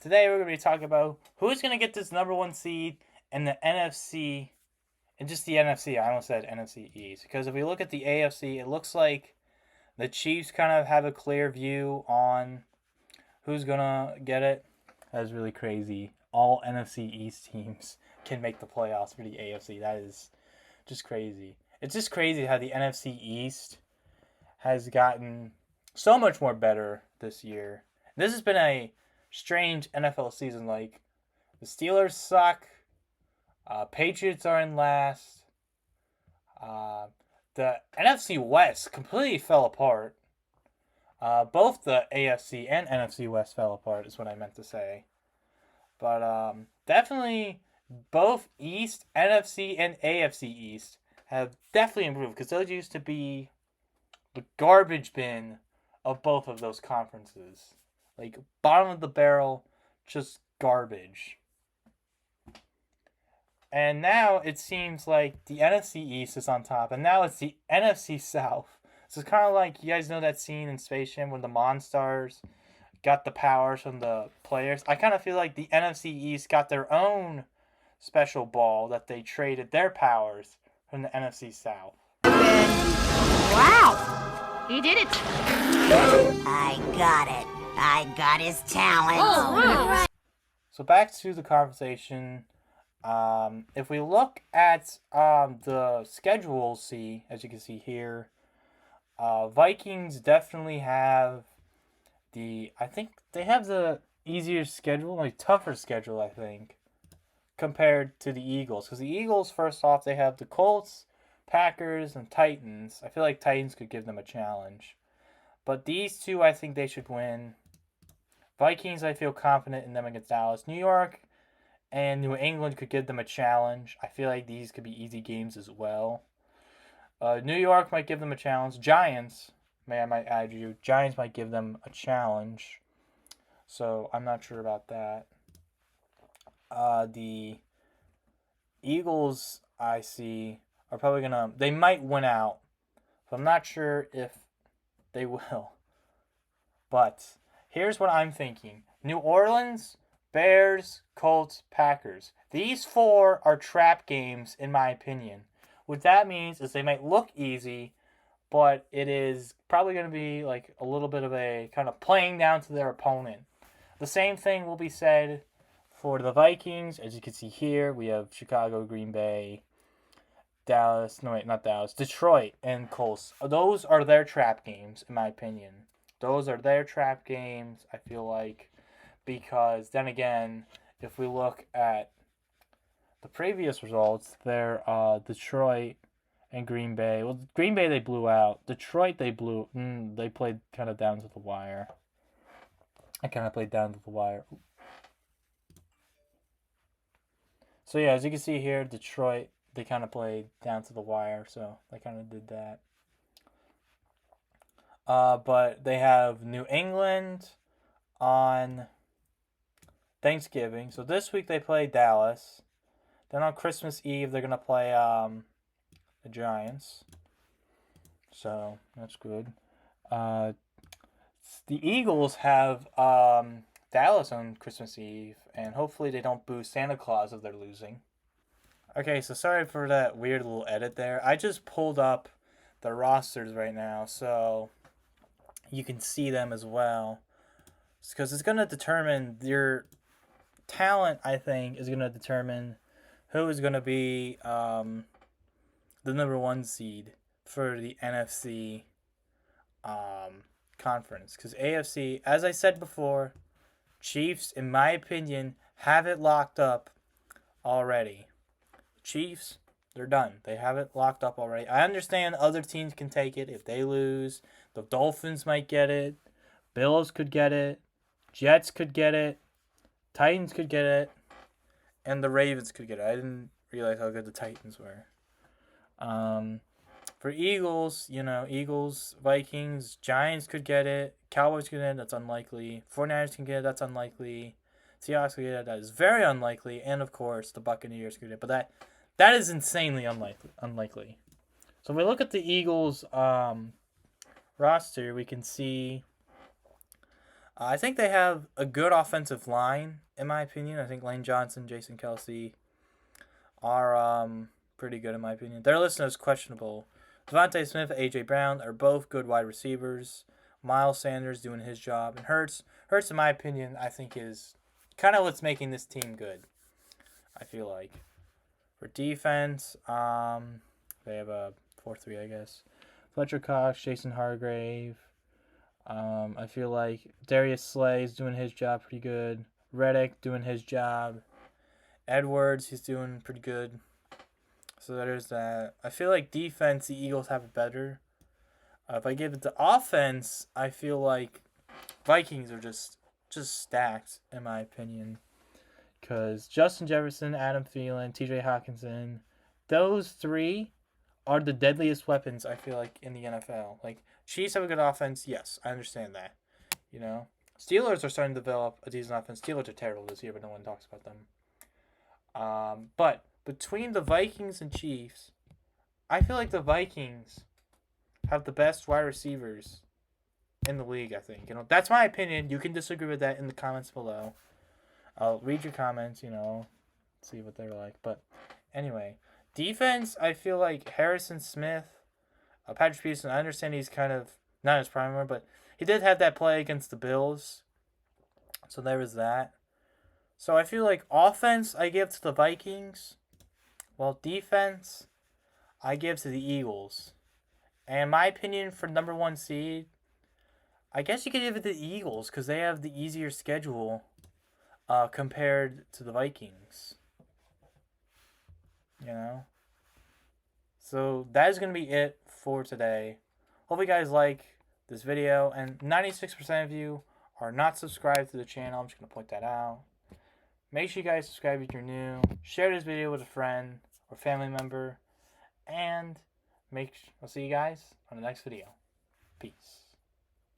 Today we're going to be talking about who's going to get this number one seed in the NFC, and just the NFC. I almost said NFC East. Because if we look at the AFC, it looks like the Chiefs kind of have a clear view on who's going to get it. That is really crazy. All NFC East teams can make the playoffs for the AFC. That is just crazy. It's just crazy how the NFC East has gotten so much more better this year. This has been a strange NFL season. Like, the Steelers suck. Patriots are in last. The NFC West completely fell apart. Both the AFC and NFC West fell apart, is what I meant to say. But definitely both East, NFC, and AFC East have definitely improved, because those used to be the garbage bin of both of those conferences. Like, bottom of the barrel, just garbage. And now it seems like the NFC East is on top, and now it's the NFC South. So it's kind of like, you guys know that scene in Space Jam when the Monstars got the powers from the players? I kind of feel like the NFC East got their own special ball that they traded their powers from the NFC South. Wow! He did it! I got it. I got his talent. Oh, So back to the conversation. If we look at the schedule, we'll see, as you can see here, Vikings definitely have I think they have the easier schedule, like tougher schedule, I think, compared to the Eagles. Because the Eagles, first off, they have the Colts, Packers, and Titans. I feel like Titans could give them a challenge. But these two, I think they should win. Vikings, I feel confident in them against Dallas. New York and New England could give them a challenge. I feel like these could be easy games as well. New York might give them a challenge. Giants, I might add you. Giants might give them a challenge. So I'm not sure about that. The Eagles, I see, are probably they might win out. But I'm not sure if they will. But here's what I'm thinking. New Orleans, Bears, Colts, Packers. These four are trap games, in my opinion. What that means is they might look easy, but it is probably going to be like a little bit of a kind of playing down to their opponent. The same thing will be said for the Vikings. As you can see here, we have Chicago, Green Bay, Detroit, and Colts. Those are their trap games, in my opinion. Those are their trap games, I feel like, because then again, if we look at the previous results, they're Detroit and Green Bay. Well, Green Bay they blew out. Detroit they played kind of down to the wire. So yeah, as you can see here, Detroit, they kind of played down to the wire, so they kind of did that. But they have New England on Thanksgiving. So this week they play Dallas. Then on Christmas Eve they're gonna play the Giants. So that's good. The Eagles have Dallas on Christmas Eve, and hopefully they don't boo Santa Claus if they're losing. Okay, so sorry for that weird little edit there. I just pulled up the rosters right now, so you can see them as well. Because it's going to determine your talent, I think, is going to determine who is going to be the number one seed for the NFC conference. Because AFC, as I said before, Chiefs, in my opinion, have it locked up already. Chiefs, they're done. They have it locked up already. I understand other teams can take it if they lose. The Dolphins might get it. Bills could get it. Jets could get it. Titans could get it. And the Ravens could get it. I didn't realize how good the Titans were. For Eagles, Eagles, Vikings, Giants could get it. Cowboys could get it. That's unlikely. 49ers can get it. That's unlikely. Seahawks could get it. That is very unlikely. And, of course, the Buccaneers could get it. But that is insanely unlikely. So if we look at the Eagles roster, we can see I think they have a good offensive line, in my opinion. I think Lane Johnson, Jason Kelsey are pretty good, in my opinion. They're listed as questionable. Devontae Smith, A.J. Brown are both good wide receivers. Miles Sanders doing his job. And Hurts, in my opinion, I think is kind of what's making this team good, I feel like. For defense, they have a 4-3, I guess. Fletcher Cox, Jason Hargrave. I feel like Darius Slay is doing his job pretty good. Reddick doing his job. Edwards, he's doing pretty good. So there's that. I feel like defense, the Eagles have it better. If I give it to offense, I feel like Vikings are just stacked, in my opinion. Because Justin Jefferson, Adam Thielen, TJ Hawkinson, those three are the deadliest weapons, I feel like, in the NFL. Like, Chiefs have a good offense. Yes, I understand that. You know? Steelers are starting to develop a decent offense. Steelers are terrible this year, but no one talks about them. But between the Vikings and Chiefs, I feel like the Vikings have the best wide receivers in the league, I think. You know, that's my opinion. You can disagree with that in the comments below. I'll read your comments, see what they're like. But anyway, defense, I feel like Harrison Smith, Patrick Peterson, I understand he's kind of not his prime, but he did have that play against the Bills. So there was that. So I feel like offense, I give to the Vikings. While defense, I give to the Eagles. And my opinion for number 1 seed, I guess you could give it to the Eagles because they have the easier schedule compared to the Vikings. So that is going to be it for today. Hope you guys like this video. And 96% of you are not subscribed to the channel. I'm just going to point that out. Make sure you guys subscribe if you're new. Share this video with a friend or family member. And I'll see you guys on the next video. Peace.